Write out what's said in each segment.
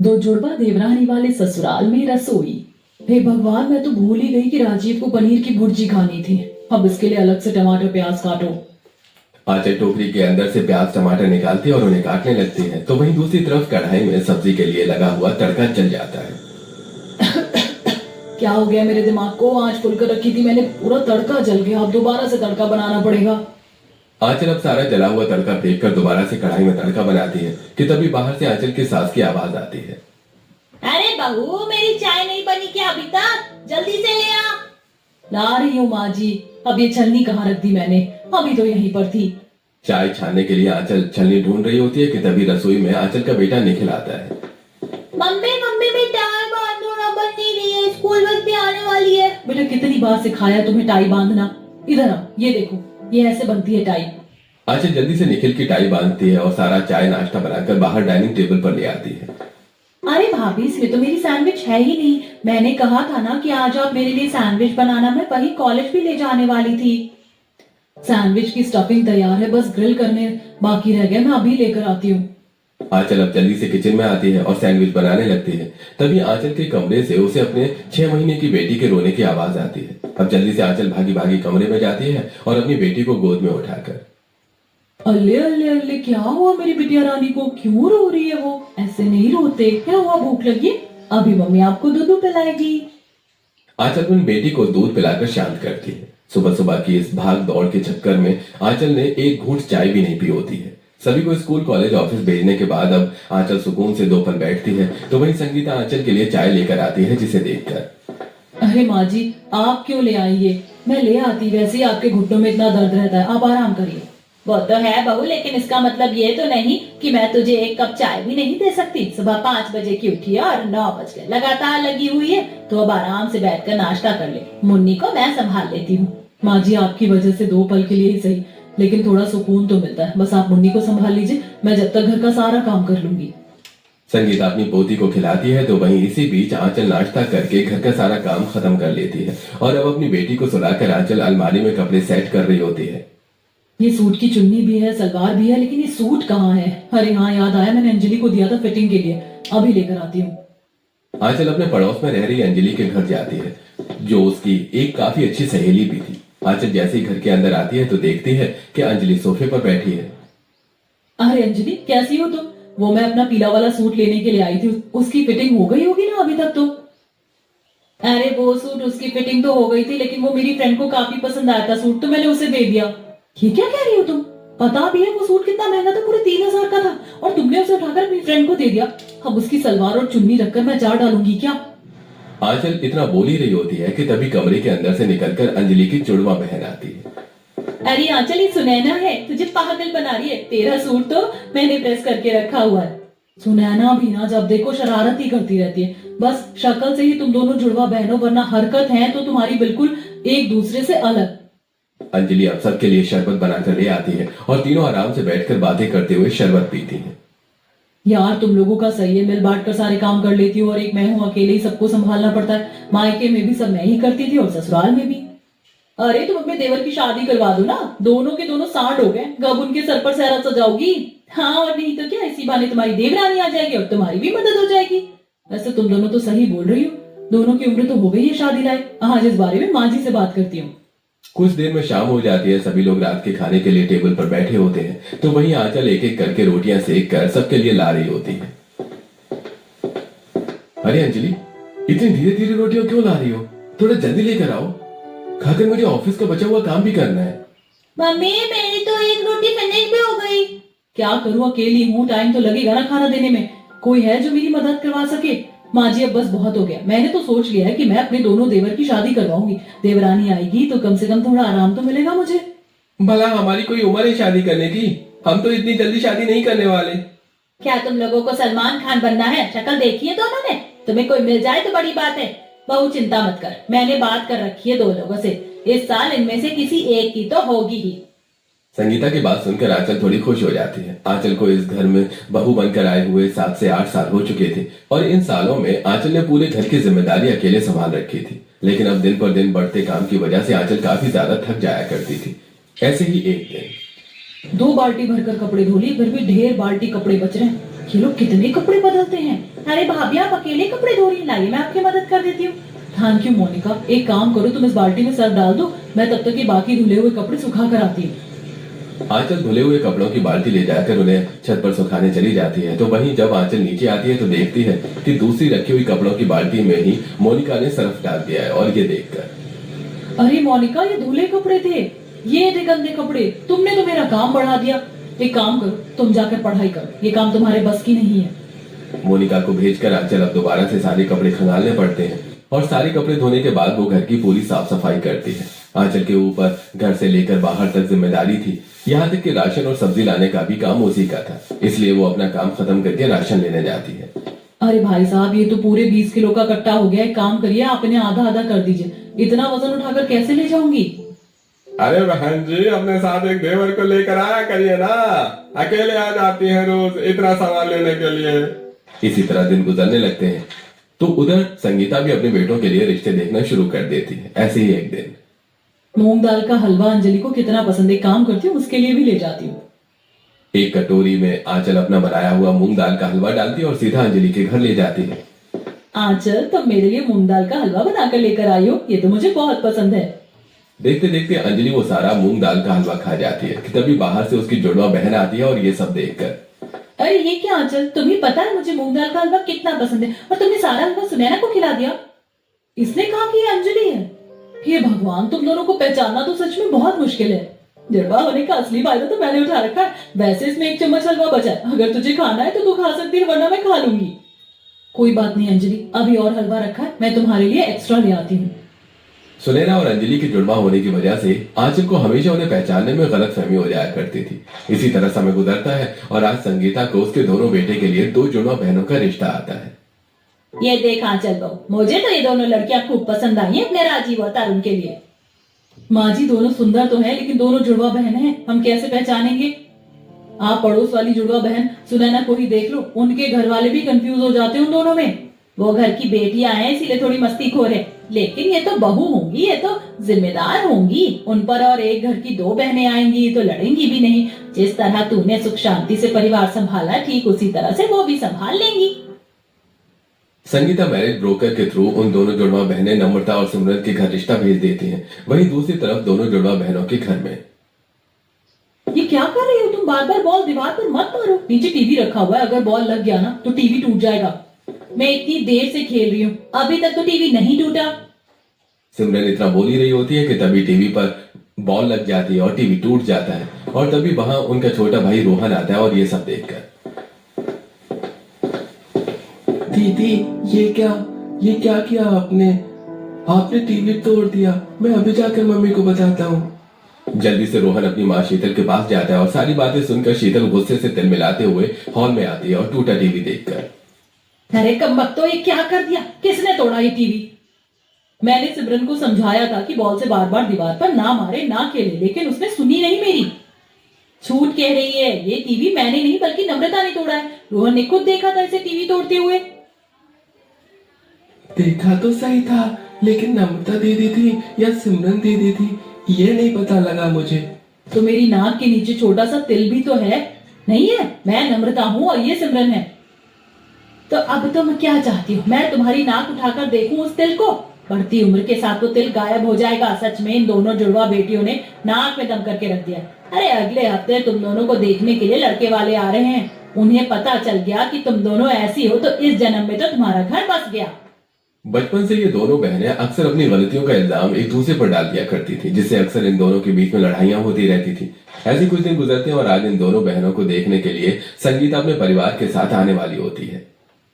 दो जुड़वा देवरानी वाले ससुराल में रसोई। हे भगवान, मैं तो भूल ही गई कि राजीव को पनीर की भुर्जी खानी थी। अब इसके लिए अलग से टमाटर प्याज काटो। आंचल टोकरी के अंदर से प्याज टमाटर निकालती है और उन्हें काटने लगती है, तो वहीं दूसरी तरफ कढ़ाई में सब्जी के लिए लगा हुआ तड़का जल जाता है। क्या हो गया मेरे दिमाग को? आज खुलकर रखी थी मैंने, पूरा तड़का जल गया। अब दोबारा से तड़का बनाना पड़ेगा। आंचल अब सारा जला हुआ तड़का फेंक कर दोबारा से कढ़ाई में तड़का बनाती है कि तभी बाहर से आंचल की सास की आवाज आती है। अरे बहू, मेरी चाय नहीं बनी क्या अभी तक? जल्दी से ले आ। ला रही हूँ माँ जी। अब ये छलनी कहाँ रख दी मैंने? अभी तो यहीं पर थी। चाय छानने के लिए आंचल छलनी ढूंढ रही होती है कि तभी रसोई में आंचल का बेटा निखिल आता है। मम्मी मम्मी, मैं टाई बांधो ना, बन नहीं रही है, स्कूल बस भी आने वाली है। बेटा, कितनी बार सिखाया तुम्हें टाई बांधना? इधर आ, ये देखो, ये ऐसे बनती है टाई। आंचल जल्दी से निखिल की टाई बांधती है और सारा चाय नाश्ता बनाकर बाहर डाइनिंग टेबल पर ले आती है। अरे भाभी, इसमें तो मेरी सैंडविच है ही नहीं। मैंने कहा था ना कि आज आप मेरे लिए सैंडविच बनाना। मैं वही कॉलेज भी ले जाने वाली थी। सैंडविच की स्टफिंग तैयार है, बस ग्रिल करने बाकी रह गया। मैं अभी लेकर आती हूँ। आंचल अब जल्दी से किचन में आती है और सैंडविच बनाने लगती है। तभी आंचल के कमरे से उसे अपने 6 महीने की बेटी के रोने की आवाज आती है। अब जल्दी से आंचल भागी भागी कमरे में जाती है और अपनी बेटी को गोद में उठाकर, अल्ले अल्ले अल्ले, क्या हुआ मेरी बिटिया रानी को? क्यों रो रही है वो? ऐसे नहीं रोते। क्या हुआ, भूख लगी? अभी मम्मी आपको दूध पिलाएगी। आंचल अपनी बेटी को दूध पिलाकर शांत करती है। सुबह सुबह की इस भाग दौड़ के चक्कर में आंचल ने एक घूंट चाय भी नहीं पी होती है। सभी को स्कूल कॉलेज ऑफिस भेजने के बाद अब आंचल सुकून से 2 पल बैठती है, तो वहीं संगीता आंचल के लिए चाय लेकर आती है, जिसे देखकर, अरे माँ जी, आप क्यों ले आई ये? मैं ले आती, वैसे ही आपके घुटनों में इतना दर्द रहता है। आप आराम करिए। वो तो है बहू, लेकिन इसका मतलब ये तो नहीं कि मैं तुझे एक कप चाय भी नहीं दे सकती। सुबह 5 बजे की उठी है और 9 बज गए, लगातार लगी हुई है। तो अब आराम से बैठकर नाश्ता कर ले। मुन्नी को मैं संभाल लेती हूँ। माँ जी, आपकी वजह से 2 पल के लिए ही सही, लेकिन थोड़ा सुकून तो मिलता है। बस आप मुन्नी को संभाल लीजिए, मैं जब तक घर का सारा काम कर लूंगी। संगीता अपनी पोती को खिलाती है, तो वहीं इसी बीच आंचल नाश्ता करके घर का सारा काम खत्म कर लेती है और अब अपनी बेटी को सुलाकर आंचल अलमारी में कपड़े सेट कर रही होती है। ये सूट की चुन्नी भी है, सलवार भी है, लेकिन ये सूट कहाँ है? अरे हाँ, याद आया, मैंने अंजलि को दिया था फिटिंग के लिए। अभी लेकर आती हूँ। आंचल अपने पड़ोस में रह रही अंजलि के घर जाती है, जो उसकी एक काफी अच्छी सहेली भी थी। आंचल जैसे ही घर के अंदर आती है तो देखती है कि अंजलि सोफे पर बैठी है। अरे अंजलि, कैसी हो तुम? वो मैं अपना पीला वाला सूट लेने के लिए आई थी, उसकी फिटिंग हो गई होगी ना अभी तक तो? अरे वो सूट, उसकी फिटिंग तो हो गई थी, लेकिन वो मेरी फ्रेंड को काफी पसंद आया था सूट, तो मैंने उसे दे दिया। ये क्या कह रही हो तुम? पता भी है वो सूट कितना महंगा था? पूरे 3000 का था, और तुमने उसे उठाकर अपनी फ्रेंड को दे दिया। अब उसकी सलवार और चुन्नी रखकर मैं चार डालूंगी क्या? आंचल इतना बोल ही रही होती है कि तभी कमरे के अंदर से निकलकर अंजलि की जुड़वा बहन आती है। अरे आंचल, ये सुनैना है, तुझे पागल बना रही है। तेरा सूट तो मैंने प्रेस करके रखा हुआ है। सुनैना भी ना जब देखो शरारत ही करती रहती है। बस शक्ल से ही तुम दोनों जुड़वा बहनों, वरना हरकत है तो तुम्हारी बिल्कुल एक दूसरे से अलग। अंजलि अब सबके लिए शरबत बनाकर ले आती है और तीनों आराम से बैठकर बातें करते हुए शरबत पीती हैं। यार, तुम लोगों का सही है, मिल बांट कर सारे काम कर लेती हूँ, और एक मैं हूँ, अकेले ही सबको संभालना पड़ता है। मायके में भी सब मैं ही करती थी और ससुराल में भी। अरे तुम अपने देवर की शादी करवा दो ना, दोनों के दोनों सांड हो गए। कब उनके सर पर सहरा सजाओगी? हाँ, और नहीं तो क्या, इसी बहाने तुम्हारी देवरानी आ जाएगी और तुम्हारी भी मदद हो जाएगी। वैसे तुम दोनों तो सही बोल रही हो, दोनों की उम्र तो हो गई है शादी लायक। आज इस बारे में माँ जी से बात करती हूँ। कुछ देर में शाम हो जाती है। सभी लोग रात के खाने के लिए टेबल पर बैठे होते हैं, तो वहीं आंचल एक एक करके रोटियां सेक कर सबके लिए ला रही होती है। अरे अंजलि, इतनी धीरे धीरे रोटियां क्यों ला रही हो? थोड़ा जल्दी लेकर आओ, खाकर मुझे ऑफिस का बचा हुआ काम भी करना है। मम्मी, मेरी तो एक रोटी फिनिश भी हो गई। क्या करूँ, अकेली हूँ, टाइम तो लगेगा ना खाना देने में। कोई है जो मेरी मदद करवा सके? माँ जी, अब बस बहुत हो गया। मैंने तो सोच लिया है कि मैं अपने दोनों देवर की शादी करवाऊंगी। देवरानी आएगी तो कम से कम थोड़ा आराम तो मिलेगा मुझे। भला हमारी कोई उम्र है शादी करने की? हम तो इतनी जल्दी शादी नहीं करने वाले। क्या तुम लोगों को सलमान खान बनना है? शक्ल देखी है दोनों ने। तुम्हें कोई मिल जाए तो बड़ी बात है। बहू चिंता मत कर, मैंने बात कर रखी है 2 लोगों से। इस साल इनमें से किसी एक की तो होगी ही। संगीता की बात सुनकर आंचल थोड़ी खुश हो जाती है। आंचल को इस घर में बहू बनकर आए हुए 7 से 8 साल हो चुके थे और इन सालों में आंचल ने पूरे घर की जिम्मेदारी अकेले संभाल रखी थी। लेकिन अब दिन पर दिन बढ़ते काम की वजह से आंचल काफी ज्यादा थक जाया करती थी। ऐसे ही एक दिन 2 बाल्टी भरकर कपड़े धो लिए, फिर भी ढेर बाल्टी कपड़े बच रहे हैं। ये लोग कितने कपड़े बदलते हैं? अरे भाभी आप अकेले कपड़े धो रही हैं, लाइए मैं आपकी मदद कर देती हूँ। थैंक यू मोनिका, एक काम करो, तुम इस बाल्टी में सर्फ डाल दो, मैं तब तक ये बाकी धुले हुए कपड़े सुखा कर आती हूँ। आंचल धुले हुए कपड़ों की बाल्टी ले जाकर उन्हें छत पर सुखाने चली जाती है। तो वहीं जब आंचल नीचे आती है तो देखती है कि दूसरी रखी हुई कपड़ों की बाल्टी में ही मोनिका ने सर्फ डाल दिया है। और ये देखकर, अरे मोनिका, ये धुले कपड़े थे, ये थे गंदे कपड़े, तुमने तो मेरा काम बढ़ा दिया। एक काम करो, तुम जाकर पढ़ाई करो, ये काम तुम्हारे बस की नहीं है। मोनिका को भेजकर आंचल अब दोबारा से सारे कपड़े खंगालने पड़ते हैं और सारे कपड़े धोने के बाद वो घर की पूरी साफ सफाई करती है। आंचल के ऊपर घर से लेकर बाहर तक जिम्मेदारी थी, यहाँ तक कि राशन और सब्जी लाने का भी काम उसी का था। इसलिए वो अपना काम खत्म करके राशन लेने जाती है। अरे भाई साहब, ये तो पूरे 20 किलो का कट्टा हो गया है। काम करिए, आप इन्हें आधा आधा कर दीजिए, इतना वजन उठाकर कैसे ले जाऊंगी। अरे बहन जी, अपने साथ एक देवर को लेकर आया करिए ना, अकेले आ जाती है रोज इतना सामान लेने के लिए। इसी तरह दिन गुजरने लगते हैं। तो उधर संगीता भी अपने बेटों के लिए रिश्ते देखना शुरू कर देती है। ऐसे ही एक दिन, मूंग दाल का हलवा अंजलि को कितना पसंद है, काम करती हूँ उसके लिए भी ले जाती हूँ। एक कटोरी में आंचल अपना बनाया हुआ मूंग दाल का हलवा डालती है और सीधा अंजलि के घर ले जाती है। आंचल, तुम मेरे लिए मूंग दाल का हलवा बनाकर लेकर आई हो, ये तो मुझे बहुत पसंद है। देखते देखते अंजलि वो सारा मूंग दाल का हलवा खा जाती है कि तभी बाहर से उसकी जुड़वा बहन आती है और ये सब देखकर, अरे ये क्या आंचल, तुम्हें पता है मुझे मूंग दाल का हलवा कितना पसंद है और तुमने सारा हलवा सुनैना को खिला दिया। इसने कहा कि ये अंजलि है। हे भगवान, तुम दोनों को पहचानना तो सच में बहुत मुश्किल है। जुड़वा होने का असली फायदा तो मैंने उठा रखा है। वैसे इसमें एक चम्मच हलवा बचा है, अगर तुझे खाना है तो तू खा सकती है, वरना मैं खा लूंगी। कोई बात नहीं अंजलि, अभी और हलवा रखा है, मैं तुम्हारे लिए एक्स्ट्रा ले आती हूँ। सुनैना और अंजलि की जुड़वा होने की वजह से आंचल को हमेशा उन्हें पहचानने में गलतफहमी हो जाया करती थी। इसी तरह समय गुजरता है और आज संगीता को उसके दोनों बेटे के लिए 2 जुड़वा बहनों का रिश्ता आता है। ये देख आंचल बहू, मुझे तो ये दोनों लड़कियां खूब पसंद आई है अपने राजीव और तरुण के लिए। माँ जी, दोनों सुंदर तो है, लेकिन दोनों जुड़वा बहन हैं, हम कैसे पहचानेंगे। आप पड़ोस वाली जुड़वा बहन सुनैना को ही देख लो, उनके घर वाले भी कंफ्यूज हो जाते हैं उन दोनों में। वो घर की बेटियां हैं इसीलिए थोड़ी मस्तीखोर है, लेकिन ये तो बहू होंगी, ये तो जिम्मेदार होंगी। उन पर और एक घर की 2 बहनें आएंगी तो लड़ेंगी भी नहीं। जिस तरह तूने सुख शांति से परिवार संभाला, ठीक उसी तरह से वो भी संभाल लेंगी। संगीता मैरिज ब्रोकर के थ्रू उन दोनों जुड़वा बहनें नम्रता और सिमरन के घर रिश्ता भेज देती हैं। वहीं दूसरी तरफ दोनों जुड़वा बहनों के घर में, ये क्या कर रही हो तुम, बार बार बॉल दीवार पर मत मारो, नीचे टीवी रखा हुआ है, अगर बॉल लग गया ना तो टीवी टूट जाएगा। मैं इतनी देर से खेल रही हूँ, अभी तक तो टीवी नहीं टूटा। सिमरन इतना बोल ही रही होती है कि तभी टीवी पर बॉल लग जाती है और टीवी टूट जाता है। और तभी वहां उनका छोटा भाई रोहन आता है और ये सब देखकर, दीदी ये क्या किया आपने टीवी तोड़ दिया। मैं अभी जाकर मम्मी को बताता हूँ। जल्दी से रोहन अपनी माँ शीतल के पास जाता है और सारी बातें सुनकर शीतल गुस्से से तिल मिलाते हुए हॉल में आती है और टूटा टीवी देखकर, अरे कमबख्त, तो ये क्या कर दिया, किसने तोड़ा ये टीवी। मैंने सिमरन को समझाया था कि बॉल से बार बार दीवार पर ना मारे, ना खेले, लेकिन उसने सुनी नहीं मेरी। झूठ कह रही है, ये टीवी मैंने नहीं बल्कि नम्रता ने तोड़ा है। रोहन ने खुद देखा था इसे टीवी तोड़ते हुए। देखा तो सही था, लेकिन नम्रता दीदी थी या सिमरन दीदी थी ये नहीं पता लगा मुझे। तो मेरी नाक के नीचे छोटा सा तिल भी तो है। नहीं है, मैं नम्रता हूँ और ये सिमरन है। तो अब तुम क्या चाहती हो, मैं तुम्हारी नाक उठाकर देखूं उस तिल को। बढ़ती उम्र के साथ तो तिल गायब हो जाएगा। सच में इन दोनों जुड़वा बेटियों ने नाक में दम करके रख दिया। अरे अगले हफ्ते तुम दोनों को देखने के लिए लड़के वाले आ रहे हैं। उन्हें पता चल गया कि तुम दोनों ऐसी हो तो इस जन्म में तो तुम्हारा घर बस गया। बचपन से ये दोनों बहनें अक्सर अपनी गलतियों का इल्जाम एक दूसरे पर डाल दिया करती थी, जिससे अक्सर इन दोनों के बीच में लड़ाइयां होती रहती थी। ऐसे कुछ दिन गुजरते हैं और आज इन दोनों बहनों को देखने के लिए संगीता अपने परिवार के साथ आने वाली होती है।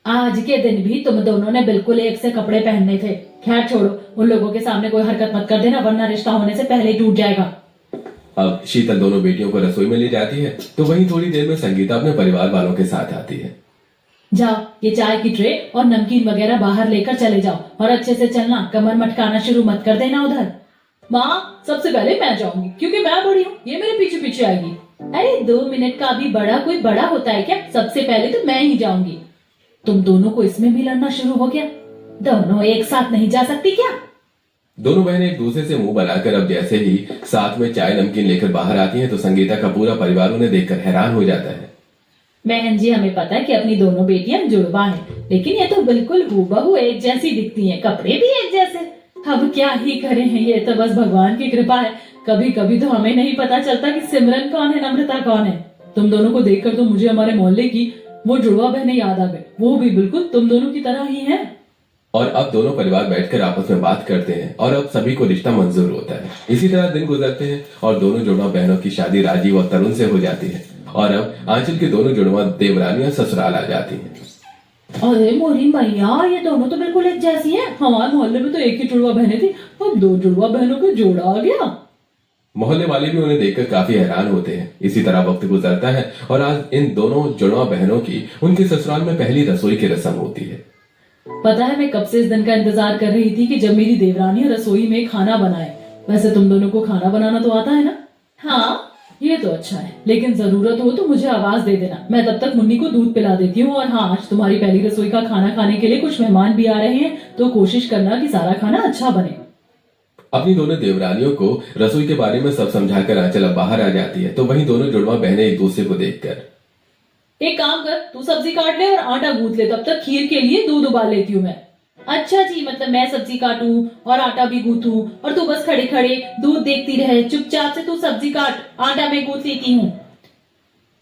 आज के दिन भी तुम दोनों ने बिल्कुल एक से कपड़े पहनने थे। खैर छोड़ो, उन लोगों के सामने कोई हरकत मत कर देना, वरना रिश्ता होने से पहले ही टूट जाएगा। अब शीतल दोनों बेटियों को रसोई में ले जाती है तो वहीं थोड़ी देर में संगीता अपने परिवार वालों के साथ आती है। जाओ, ये चाय की ट्रे और नमकीन वगैरह बाहर लेकर चले जाओ और अच्छे से चलना, कमर मटकाना शुरू मत कर देना उधर। माँ, सबसे पहले मैं जाऊंगी क्योंकि मैं बड़ी हूँ, ये मेरे पीछे पीछे आएगी। अरे 2 मिनट का भी बड़ा कोई बड़ा होता है क्या? सबसे पहले तो मैं ही जाऊंगी। तुम दोनों को इसमें भी लड़ना शुरू हो गया। दोनों एक साथ नहीं जा सकती क्या? दोनों बहनें एक दूसरे से मुंह बनाकर अब जैसे ही साथ में चाय नमकीन लेकर बाहर आती हैं तो संगीता का पूरा परिवार उन्हें देखकर हैरान हो जाता है। बहन जी, हमें पता है कि अपनी दोनों बेटियां जुड़वा हैं, लेकिन ये तो बिल्कुल हूबहू एक जैसी दिखती हैं, कपड़े भी एक जैसे। अब क्या ही करें, ये तो बस भगवान की कृपा है। कभी कभी तो हमें नहीं पता चलता कि सिमरन कौन है, नम्रता कौन है। तुम दोनों को देखकर तो मुझे हमारे मोहल्ले की वो जुड़वा बहनें याद आ गई। वो भी बिल्कुल तुम दोनों की तरह ही हैं। और अब दोनों परिवार बैठकर आपस में बात करते हैं और अब सभी को रिश्ता मंजूर होता है। इसी तरह दिन गुजरते हैं और दोनों जुड़वा बहनों की शादी राजीव और तरुण से हो जाती है और अब आंचल की दोनों जुड़वा देवरानियां ससुराल आ जाती हैं। अरे मोरी मैया, ये दोनों तो बिल्कुल एक जैसी हैं। हमारे मोहल्ले में तो एक ही जुड़वा बहनें थी, अब 2 जुड़वा बहनों का जोड़ा आ गया। मोहल्ले वाले भी उन्हें देखकर काफी हैरान होते हैं। इसी तरह वक्त गुजरता है और आज इन दोनों जुड़वा बहनों की उनके ससुराल में पहली रसोई की रस्म होती है। पता है, मैं कब से इस दिन का इंतजार कर रही थी कि जब मेरी देवरानी रसोई में खाना बनाए। वैसे तुम दोनों को खाना बनाना तो आता है ना? हाँ, ये तो अच्छा है, लेकिन जरूरत हो तो मुझे आवाज दे देना, मैं तब तक मुन्नी को दूध पिला देती हूँ। और हाँ, आज तुम्हारी पहली रसोई का खाना खाने के लिए कुछ मेहमान भी आ रहे हैं, तो कोशिश करना कि सारा खाना अच्छा बने। अपनी दोनों देवरानियों को रसोई के बारे में सब समझाकर आंचल अब बाहर आ जाती है तो वहीं दोनों जुड़वा बहनें एक दूसरे को देखकर, एक काम कर, तू सब्जी काट ले और आटा गूंथ ले, तब तक खीर के लिए दूध उबाल लेती हूँ मैं। अच्छा जी, मतलब मैं सब्जी काटूं और आटा भी गूंथूं और तू बस खड़े खड़े दूध देखती रहे। चुपचाप से तू सब्जी काट, आटा मैं गूंथ लेती हूँ।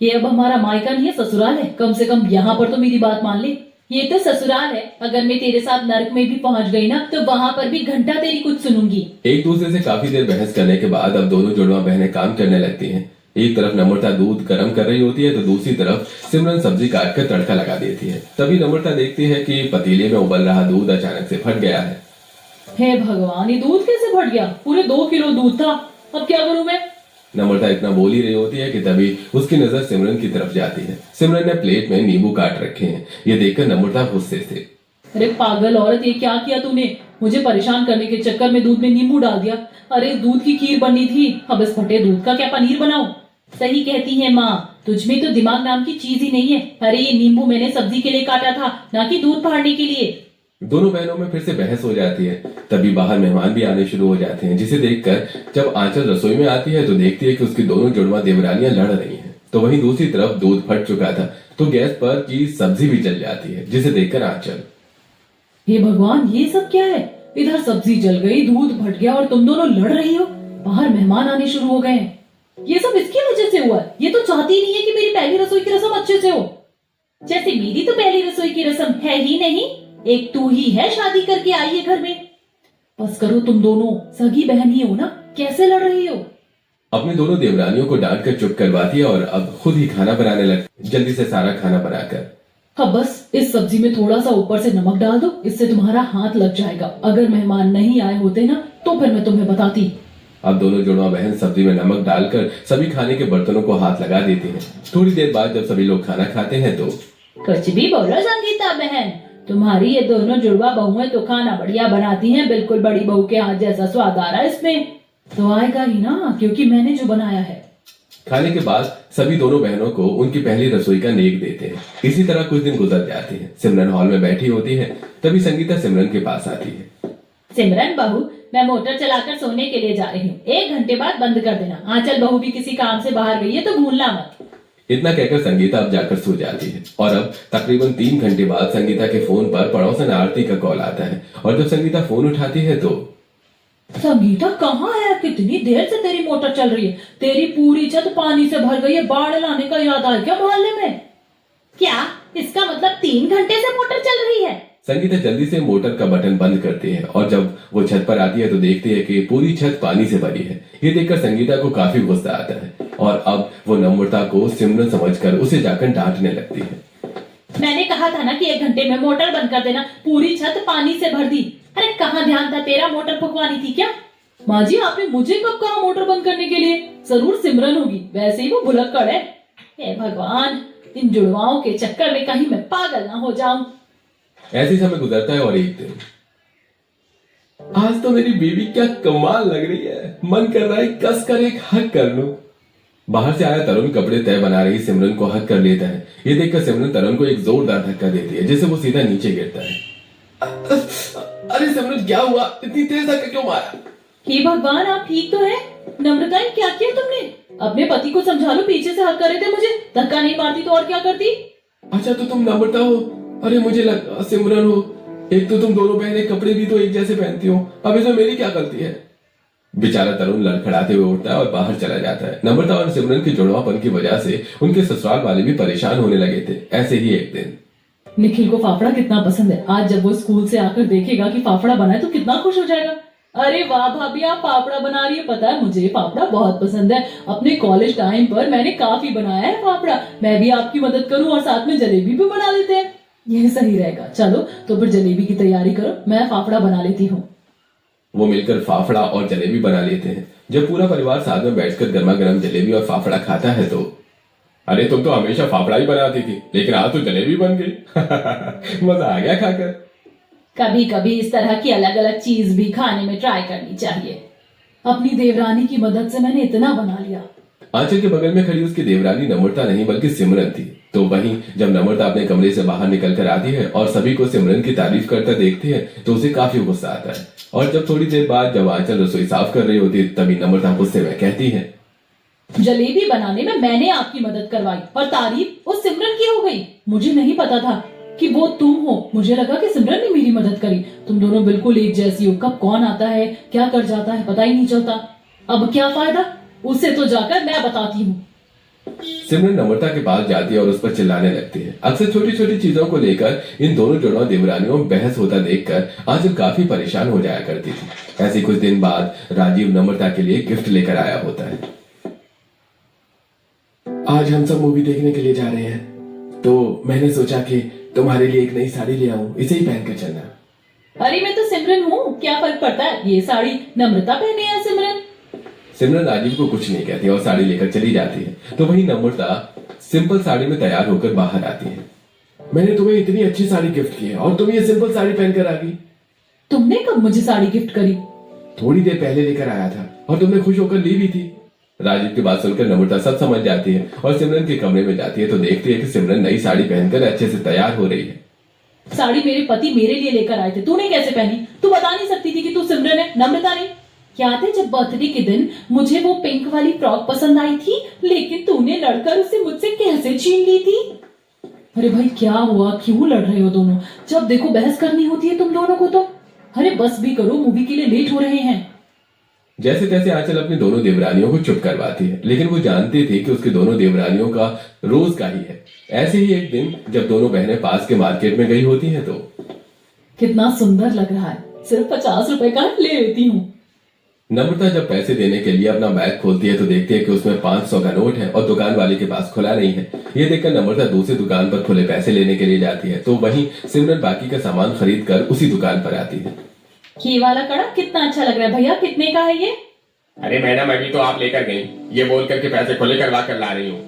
ये अब हमारा मायका नहीं है, ससुराल है। कम से कम यहाँ पर तो मेरी बात मान ले। ये तो ससुराल है, अगर मैं तेरे साथ नर्क में भी पहुंच गई ना, तो वहाँ पर भी घंटा तेरी कुछ सुनूंगी। एक दूसरे से काफी देर बहस करने के बाद अब दोनों जुड़वा बहनें काम करने लगती हैं। एक तरफ नम्रता दूध गर्म कर रही होती है तो दूसरी तरफ सिमरन सब्जी काट कर तड़का लगा देती है। तभी नम्रता देखती है कि पतीले में उबल रहा दूध अचानक से फट गया है। हे भगवान, ये दूध कैसे फट गया? पूरे 2 किलो दूध था, अब क्या करूं मैं? नम्रता इतना बोल ही रही होती है कि तभी उसकी नजर सिमरन की तरफ जाती है। सिमरन ने प्लेट में नींबू काट रखे हैं। ये देखकर नम्रता गुस्से से, अरे पागल औरत, ये क्या किया तूने? मुझे परेशान करने के चक्कर में दूध में नींबू डाल दिया। अरे इस दूध की खीर बननी थी, अब इस फटे दूध का क्या पनीर बनाऊं? सही कहती है माँ, तुझमें तो दिमाग नाम की चीज ही नहीं है। अरे ये नींबू मैंने सब्जी के लिए काटा था, ना कि दूध फाड़ने के लिए। दोनों बहनों में फिर से बहस हो जाती है। तभी बाहर मेहमान भी आने शुरू हो जाते हैं, जिसे देखकर जब आंचल रसोई में आती है तो देखती है कि उसकी दोनों जुड़वा देवरानियां लड़ रही हैं। तो वहीं दूसरी तरफ दूध फट चुका था तो गैस पर की सब्जी भी जल जाती है, जिसे देखकर आंचल, हे भगवान, ये सब क्या है? इधर सब्जी जल गई, दूध फट गया और तुम दोनों लड़ रही हो। बाहर मेहमान आने शुरू हो गए हैं। ये सब इसकी वजह से हुआ है। ये तो चाहती नहीं है कि मेरी पहली रसोई की रस्म अच्छे से हो। जैसे मेरी तो पहली रसोई की रस्म है ही नहीं, एक तू ही है शादी करके आई है घर में। बस करो, तुम दोनों सगी बहन ही हो ना, कैसे लड़ रही हो? अपनी दोनों देवरानियों को डांट कर चुप करवाती है और अब खुद ही खाना बनाने लगती, जल्दी से सारा खाना बनाकर। हाँ बस, इस सब्जी में थोड़ा सा ऊपर से नमक डाल दो, इससे तुम्हारा हाथ लग जाएगा। अगर मेहमान नहीं आए होते ना तो फिर मैं तुम्हें बताती। अब दोनों जुड़वा बहन सब्जी में नमक डालकर सभी खाने के बर्तनों को हाथ लगा देती हैं। थोड़ी देर बाद जब सभी लोग खाना खाते हैं तो, कुछ भी बोलो संगीता बहन, तुम्हारी ये दोनों जुड़वा बहुएं तो खाना बढ़िया बनाती हैं। बिल्कुल बड़ी बहू के हाथ जैसा स्वाद आ रहा है इसमें। तो आएगा ही ना, क्योंकि मैंने जो बनाया है। खाने के बाद सभी दोनों बहनों को उनकी पहली रसोई का नेक देते हैं। इसी तरह कुछ दिन गुजर जाते हैं। सिमरन हॉल में बैठी होती है, तभी संगीता सिमरन के पास आती है। सिमरन बहू, मैं मोटर चलाकर सोने के लिए जा रही हूँ, 1 घंटे बाद बंद कर देना। आंचल बहू भी किसी काम से बाहर गई है तो भूलना मत। इतना कहकर संगीता अब जाकर सो जाती है और अब तकरीबन 3 घंटे बाद संगीता के फोन पर पड़ोसन आरती का कॉल आता है और जब संगीता फोन उठाती है तो, संगीता कहाँ है? कितनी देर से तेरी मोटर चल रही है? तेरी पूरी छत पानी से भर गई है। बाढ़ लाने का इरादा है क्या मोहल्ले में? क्या इसका मतलब 3 घंटे से मोटर चल रही है? संगीता जल्दी से मोटर का बटन बंद करती है और जब वो छत पर आती है तो देखती है कि पूरी छत पानी से भरी है। ये देखकर संगीता को काफी गुस्सा आता है और अब वो नम्रता को सिमरन समझकर उसे जाकर डांटने लगती है। मैंने कहा था ना कि 1 घंटे में मोटर बंद कर देना, पूरी छत पानी से भर दी। अरे कहाँ ध्यान था तेरा, मोटर फुकवानी थी क्या? माँ जी, आपने मुझे कब कहा मोटर बंद करने के लिए? जरूर सिमरन होगी, वैसे ही वो भुलक्कड़ है। हे भगवान, इन जुड़वाओं के चक्कर में कहीं मैं पागल ना हो जाऊं। ऐसे समय गुजरता है और एक दिन, आज तो मेरी बीवी क्या कमाल लग रही है, मन कर रहा है कस कर एक हक कर लूं। बाहर से आया तरुण कपड़े तय बना रही सिमरन को हक कर लेता है। ये देखकर सिमरन तरुण को एक जोरदार धक्का देती है, जिससे वो सीधा नीचे गिरता है। अरे सिमरन, क्या हुआ? इतनी तेज धक्का क्यों मारा? हे भगवान, आप ठीक तो है? नम्रता, क्या किया तुमने? अपने पति को समझा लो, पीछे से हक कर रहे थे मुझे, धक्का नहीं मारती तो और क्या करती। अच्छा तो तुम नम्रता हो? अरे मुझे लगा सिमरन हो। एक तो तुम दोनों बहनें कपड़े भी तो एक जैसे पहनती हो, अब इसमें मेरी क्या गलती है? बेचारा तरुण लड़खड़ाते हुए उठता है और बाहर चला जाता है। नम्रता और सिमरन के जुड़वापन की वजह से उनके ससुराल वाले भी परेशान होने लगे थे। ऐसे ही एक दिन निखिल को फाफड़ा कितना पसंद है, आज जब वो स्कूल से आकर देखेगा कि फाफड़ा बना है तो कितना खुश हो जाएगा। अरे वाह भाभी, आप फाफड़ा बना रही है, पता है मुझे फाफड़ा बहुत पसंद है। अपने कॉलेज टाइम पर मैंने काफी बनाया है फाफड़ा, मैं भी आपकी मदद करूं और साथ में जलेबी भी बना लेते हैं, यह सही रहेगा। चलो तो फिर जलेबी की तैयारी करो, मैं फाफड़ा बना लेती हूँ। वो मिलकर फाफड़ा और जलेबी बना लेते हैं। जब पूरा परिवार साथ में बैठकर गर्मा गर्म जलेबी और फाफड़ा खाता है तो अरे तुम तो हमेशा फाफड़ा ही बनाती थी, लेकिन आज तो जलेबी बन गई। मजा आ गया खाकर। कभी कभी इस तरह की अलग अलग चीज भी खाने में ट्राई करनी चाहिए। अपनी देवरानी की मदद से मैंने इतना बना लिया। आंचल के बगल में खड़ी उसकी देवरानी नम्रता नहीं बल्कि सिमरन थी। तो वहीं जब नम्रता अपने कमरे से बाहर निकल कर आती है और सभी को सिमरन की तारीफ करता देखती है तो उसे काफी गुस्सा आता है। और जब थोड़ी देर बाद जब आंचल रसोई साफ कर रही होती है तभी नम्रता गुस्से में कहती है, जलेबी बनाने में मैंने आपकी मदद करवाई और तारीफ उस सिमरन की हो गई। मुझे नहीं पता था कि वो तुम हो, मुझे लगा कि सिमरन ने मेरी मदद करी। तुम दोनों बिल्कुल एक जैसी हो, कब कौन आता है क्या कर जाता है पता ही नहीं चलता। अब क्या फायदा, उससे तो जाकर मैं बताती हूँ। सिमरन नम्रता के पास जाती है और उस पर चिल्लाने लगती है। अक्सर छोटी छोटी चीजों को लेकर इन दोनों जुड़वा देवरानियों में बहस होता देखकर आंचल काफी परेशान हो जाया करती थी। ऐसे कुछ दिन बाद राजीव नम्रता के लिए गिफ्ट लेकर आया होता है। आज हम सब मूवी देखने के लिए जा रहे हैं, तो मैंने सोचा कि तुम्हारे लिए एक नई साड़ी ले आऊं, इसे ही पहन कर चलना। अरे मैं तो सिमरन हूँ, क्या फर्क पड़ता है, ये साड़ी नम्रता पहने या सिमरन। सिमरन राजीव को कुछ नहीं कहती और साड़ी लेकर चली जाती है। तो वहीं नम्रता सिंपल साड़ी में तैयार होकर बाहर आती है। मैंने तुम्हें इतनी अच्छी साड़ी गिफ्ट की है और तुम ये सिंपल साड़ी पहनकर आ गई। तुमने कब मुझे साड़ी गिफ्ट करी? थोड़ी देर पहले लेकर आया था और तुमने खुश होकर ली भी थी। राजीव की बात सुनकर नम्रता सब समझ जाती है और सिमरन के कमरे में जाती है तो देखती है कि सिमरन नई साड़ी पहनकर अच्छे से तैयार हो रही है। साड़ी मेरे पति मेरे लिए लेकर आए थे, तूने कैसे पहनी? तू बता नहीं सकती थी कि तू सिमरन है, नम्रता नहीं? याद है जब बर्थडे के दिन मुझे वो पिंक वाली फ्रॉक पसंद आई थी, लेकिन तूने लड़कर उसे मुझसे कैसे छीन ली थी? अरे भाई क्या हुआ, क्यों लड़ रहे हो दोनों? जब देखो बहस करनी होती है तुम दोनों को तो। अरे बस भी करो, मूवी के लिए लेट हो रहे हैं। जैसे तैसे आंचल अपनी दोनों देवरानियों को चुप करवाती है, लेकिन वो जानती थी कि उसकी दोनों देवरानियों का रोज का ही है। ऐसे ही एक दिन जब दोनों बहनें पास के मार्केट में गई होती हैं तो कितना सुंदर लग रहा है, सिर्फ 50 रुपए का ले लेती हूँ। नम्रता जब पैसे देने के लिए अपना बैग खोलती है तो देखती है कि उसमें 500 का नोट है और दुकान वाले के पास खुला नहीं है। ये देखकर नम्रता दूसरी दुकान पर खुले पैसे लेने के लिए जाती है तो वहीं सिमरन बाकी का सामान खरीद कर उसी दुकान पर आती है। ये वाला कड़ा कितना अच्छा लग रहा है भैया, कितने का है ये? अरे मैडम अभी तो आप लेकर गई, ये बोल करके पैसे खुले करवा कर ला रही हूँ।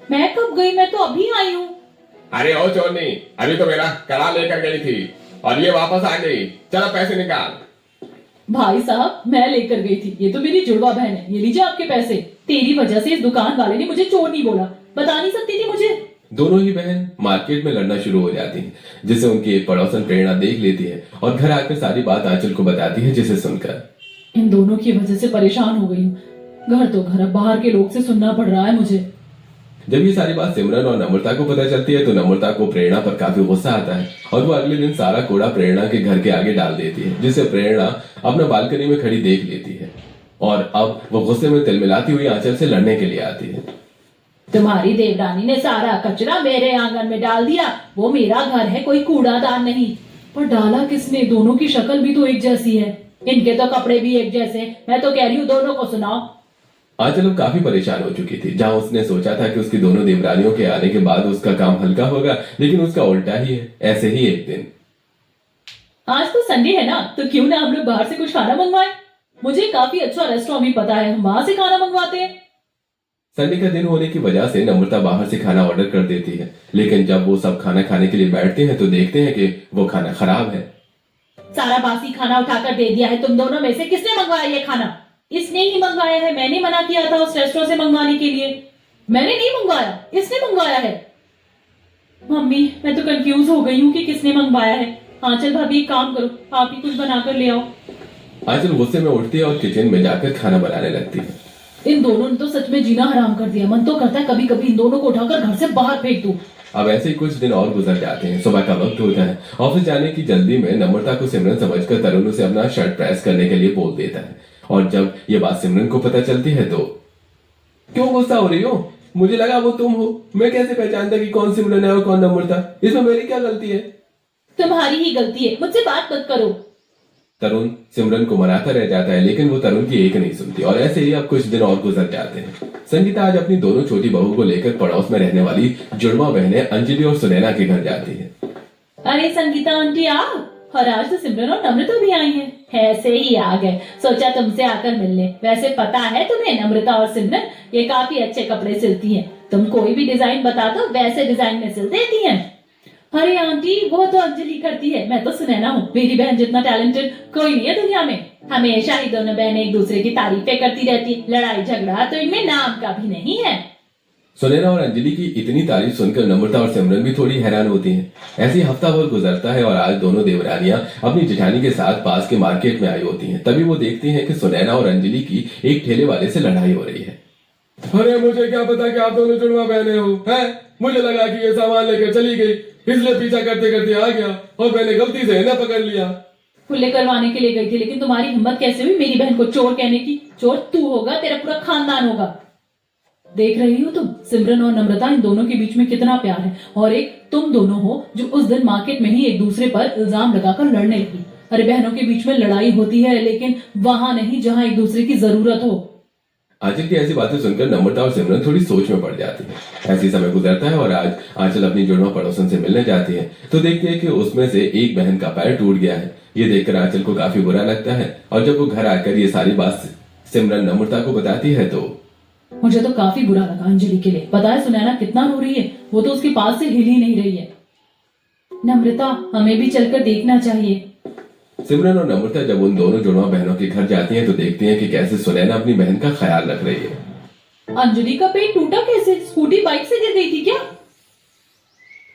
मैं कब गई, मैं तो अभी आई हूँ। अरे ओ चोरनी, अभी तो मेरा कड़ा लेकर गई थी और ये वापस आ गई, चलो पैसे निकाल। भाई साहब मैं लेकर गई थी, ये तो मेरी जुड़वा बहन है, ये लीजिए आपके पैसे। तेरी वजह से इस दुकान वाले ने मुझे चोर नहीं बोला, बता नहीं सकती थी मुझे। दोनों ही बहन मार्केट में लड़ना शुरू हो जाती हैं, जिसे उनकी एक पड़ोसन प्रेरणा देख लेती है और घर आकर सारी बात आंचल को बताती है, जिसे सुनकर इन दोनों की वजह से परेशान हो गई हूँ। घर तो घर, अब बाहर के लोग से सुनना पड़ रहा है मुझे। जब ये सारी बात सिमरन और नम्रता को पता चलती है तो नम्रता को प्रेरणा पर काफी गुस्सा आता है और वो अगले दिन सारा कूड़ा प्रेरणा के घर के आगे डाल देती है, जिसे प्रेरणा अपना बालकनी में खड़ी देख लेती है और अब वो गुस्से में तिलमिलाती हुई आंचल से लड़ने के लिए आती है। तुम्हारी देवरानी ने सारा कचरा मेरे आंगन में डाल दिया, वो मेरा घर है, कोई कूड़ादान नहीं। पर डाला किसने? दोनों की शक्ल भी तो एक जैसी है। इनके तो कपड़े भी एक जैसे, मैं तो कह रही हूँ दोनों को सुनाओ। आंचल अब काफी परेशान हो चुकी थी। जहां उसने सोचा था कि उसकी दोनों देवरानियों के आने के बाद उसका काम हल्का होगा, लेकिन उसका उल्टा ही है। ऐसे ही एक दिन आज तो संडे है ना, तो क्यों ना हम लोग बाहर से कुछ खाना मंगवाएं? मुझे काफी अच्छा रेस्टोरेंट भी पता है, हम वहां से खाना मंगवाते हैं। संडे का दिन होने की वजह से नम्रता बाहर से खाना ऑर्डर कर देती है, लेकिन जब वो सब खाना खाने के लिए बैठते हैं तो देखते हैं कि वो खाना खराब है। सारा बासी खाना उठाकर दे दिया है, तुम दोनों में से किसने मंगवाया ये खाना? इसने ही मंगवाया है, मैंने मना किया था उस रेस्टोरेंट से मंगवाने के लिए। मैंने नहीं मंगवाया, इसने मंगवाया है। मम्मी मैं तो कंफ्यूज हो गई हूँ कि किसने मंगवाया है। आंचल भाभी एक काम करो, आप ही कुछ बनाकर ले आओ। आंचल गुस्से में उठती है और किचन में जाकर खाना बनाने लगती है। इन दोनों ने तो सच में जीना हराम कर दिया। मन तो करता है कभी कभी इन दोनों को उठाकर घर से बाहर फेंक दूं। अब ऐसे ही कुछ दिन और गुजर जाते हैं। सुबह का वक्त होता है। ऑफिस जाने की जल्दी में नम्रता को सिमरन समझकर तरुण उसे अपना शर्ट प्रेस करने के लिए बोल देता है, और जब ये बात सिमरन को पता चलती है तो क्यों गुस्सा हो रही हो? मुझे लगा वो तुम हो। मैं कैसे पहचानता कि कौन सिमरन है और कौन नम्रता? इसमें मेरी क्या गलती है? तुम्हारी ही गलती है, मुझसे बात मत करो। तरुण सिमरन को मनाता रह जाता है, लेकिन वो तरुण की एक नहीं सुनती, और ऐसे ही अब कुछ दिन और गुजर जाते हैं। संगीता आज अपनी दोनों छोटी बहू को लेकर पड़ोस में रहने वाली जुड़वा बहनें अंजलि और सुनैना के घर जाती है। अरे संगीता आंटी आओ, और आज तो सिमरन और नम्रता भी आई हैं। ऐसे ही आ गए, सोचा तुमसे आकर मिलने। वैसे पता है तुम्हें, नम्रता और सिमरन ये काफी अच्छे कपड़े सिलती हैं। तुम कोई भी डिजाइन बता दो, वैसे डिजाइन में सिल देती हैं। अरे आंटी, वो तो अंजलि करती है, मैं तो सुनैना हूँ। मेरी बहन जितना टैलेंटेड कोई नहीं है दुनिया में। हमेशा ही दोनों बहनें एक दूसरे की तारीफें करती रहती है। लड़ाई झगड़ा तो इनमें नाम का भी नहीं है। सुनैना और अंजलि की इतनी तारीफ सुनकर नम्रता और सिमरन भी थोड़ी हैरान होती हैं। ऐसे ही हफ्ता भर गुजरता है और आज दोनों देवरानियां अपनी जेठानी के साथ पास के मार्केट में आई होती हैं। तभी वो देखती हैं कि सुनैना और अंजलि की एक ठेले वाले से लड़ाई हो रही है। अरे मुझे क्या पता कि आप दोनों जुड़वा बहने हो, हैं? मुझे लगा कि ये सामान लेकर चली गई, इसलिए पीछा करते करते आ गया और मैंने गलती से इन्हें पकड़ लिया। खुले करवाने के लिए गई थी, लेकिन तुम्हारी हिम्मत कैसे हुई मेरी बहन को चोर कहने की? चोर तू होगा, तेरा पूरा खानदान होगा। देख रही हो तुम, सिमरन और नम्रता, इन दोनों के बीच में कितना प्यार है। और एक तुम दोनों हो जो उस दिन मार्केट में ही एक दूसरे पर इल्जाम लगाकर लड़ने लगी। अरे बहनों के बीच में लड़ाई होती है, लेकिन वहां नहीं जहां एक दूसरे की जरूरत हो। आंचल की ऐसी बातें सुनकर नम्रता और सिमरन थोड़ी सोच में पड़ जाती है। ऐसी समय गुजरता है और आज आंचल अपनी जुड़वा पड़ोसन से मिलने जाती है तो देखती है कि उसमें से एक बहन का पैर टूट गया है। ये देखकर आंचल को काफी बुरा लगता है, और जब वो घर आकर ये सारी बात सिमरन नम्रता को बताती है तो मुझे तो काफी बुरा लगा अंजलि के लिए। पता है सुनैना कितना रो रही है, वो तो उसके पास से हिल ही नहीं रही है। नम्रता, हमें भी चलकर देखना चाहिए। सिमरन और नम्रता जब उन दोनों जुड़वा बहनों के घर जाती हैं तो देखती हैं कि कैसे सुनैना अपनी बहन का ख्याल रख रही है। अंजलि का पेट टूटा कैसे? स्कूटी बाइक से गिर गई थी क्या?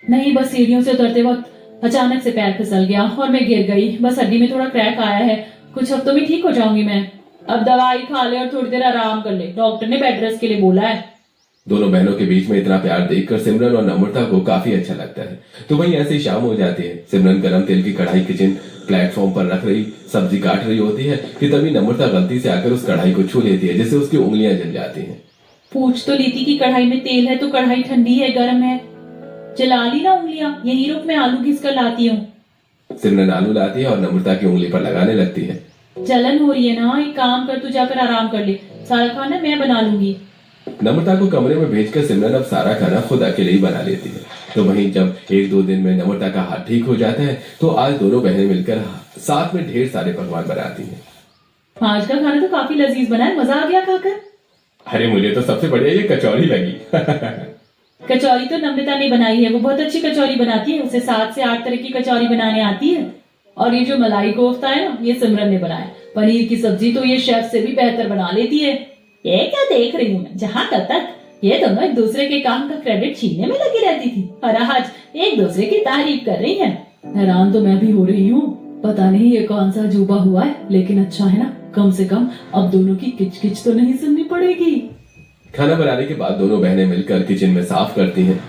नहीं, बस सीढ़ियों से उतरते वक्त अचानक से पैर फिसल गया और मैं गिर गई। बस हड्डी में थोड़ा क्रैक आया है, कुछ हफ्तों में ठीक हो जाऊंगी मैं। अब दवाई खा ले और थोड़ी देर आराम कर ले, डॉक्टर ने बेड रेस्ट के लिए बोला है। दोनों बहनों के बीच में इतना प्यार देखकर सिमरन और नम्रता को काफी अच्छा लगता है। तो वहीं ऐसे ही शाम हो जाती है। सिमरन गरम तेल की कढ़ाई किचन प्लेटफॉर्म पर रख रही सब्जी काट रही होती है कि तभी नम्रता गलती से आकर उस कढ़ाई को छू लेती है, जिससे उसकी उंगलियां जल जाती हैं। पूछ तो ली थी कि कढ़ाई में तेल है तो कढ़ाई ठंडी है गर्म है? जला ली ना उंगलियां। यही रुक, मैं आलू घिस कर लाती हूँ। सिमरन आलू लाती है और नम्रता की उंगली पर लगाने लगती है। जलन हो रही है ना, एक काम कर, तू जाकर आराम कर ले, सारा खाना मैं बना लूंगी। नम्रता को कमरे में भेजकर सिमरन अब सारा खाना खुद अकेले ही बना लेती है। तो वहीं जब एक दो दिन में नम्रता का हाथ ठीक हो जाता है तो आज दोनों बहनें मिलकर साथ में ढेर सारे पकवान बनाती हैं। आज का खाना तो काफी लजीज बना है, मजा आ गया खाकर। अरे मुझे तो सबसे बढ़िया ये कचौड़ी लगी। कचौरी तो नम्रता ने बनाई है, वो बहुत अच्छी कचौरी बनाती है। उसे 7 से 8 तरह की कचौरी बनाने आती है। और ये जो मलाई कोफ्ता है ना, ये सिमरन ने बनाया। पनीर की सब्जी तो ये शेफ से भी बेहतर बना लेती है। ये क्या देख रही हूँ मैं, जहाँ तक ये दोनों एक दूसरे के काम का क्रेडिट छीनने में लगी रहती थी और आज एक दूसरे की तारीफ कर रही हैं। हैरान तो मैं भी हो रही हूँ। पता नहीं ये कौन सा अजूबा हुआ है, लेकिन अच्छा है ना, कम से कम अब दोनों की किचकिच तो नहीं सुननी पड़ेगी। खाना बनाने के बाद दोनों बहनें मिलकर किचन में साफ करती हैं,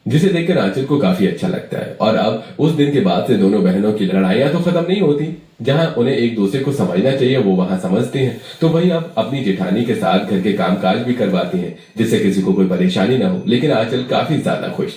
जिसे देखकर आंचल को काफी अच्छा लगता है। और अब उस दिन के बाद से दोनों बहनों की लड़ाइयां तो खत्म नहीं होती। जहां उन्हें एक दूसरे को समझना चाहिए वो वहां समझती हैं, तो वहीं अब अपनी जेठानी के साथ घर के कामकाज भी करवाती हैं, जिससे किसी को कोई परेशानी ना हो। लेकिन आंचल काफी ज्यादा खुश